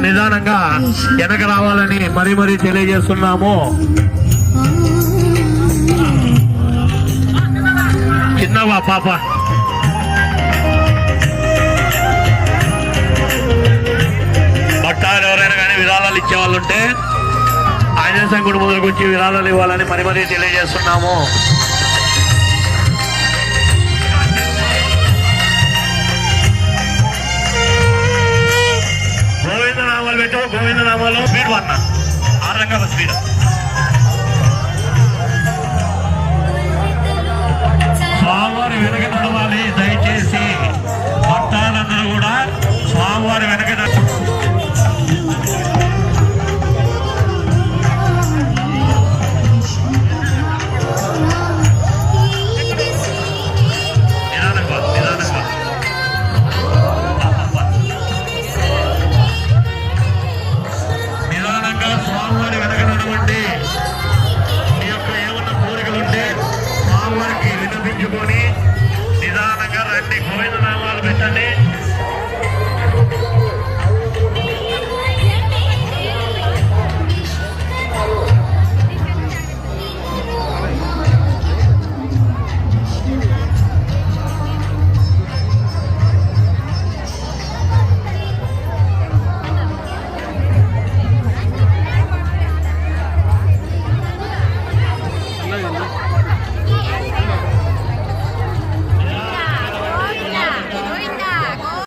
నిదానంగా వెనక రావాలని మరీ తెలియజేస్తున్నాము. చిన్నవా పాప భక్తాలు ఎవరైనా కానీ విరాళాలు ఇచ్చేవాళ్ళు ఉంటే ఆంజనేయ స్వామి గుడి ముందుకు వచ్చి విరాళాలు ఇవ్వాలని మరీ తెలియజేస్తున్నాము. గోవింద నామాలు పెట్టు, గోవింద నామాలు స్పీడ్ వన్న 6 రంగాల స్పీడ్. స్వామివారి వెనక నడవాలి. దయచేసి భక్తాలందరూ కూడా స్వామివారి వెనక నిదానంగా స్వామివారి వెనక నడవండి. మీ యొక్క ఏమన్నా కోరికలుంటే స్వామివారికి విన్నపించుకొని నిదానంగా రండి. గోవింద నామాలు పెట్టండి.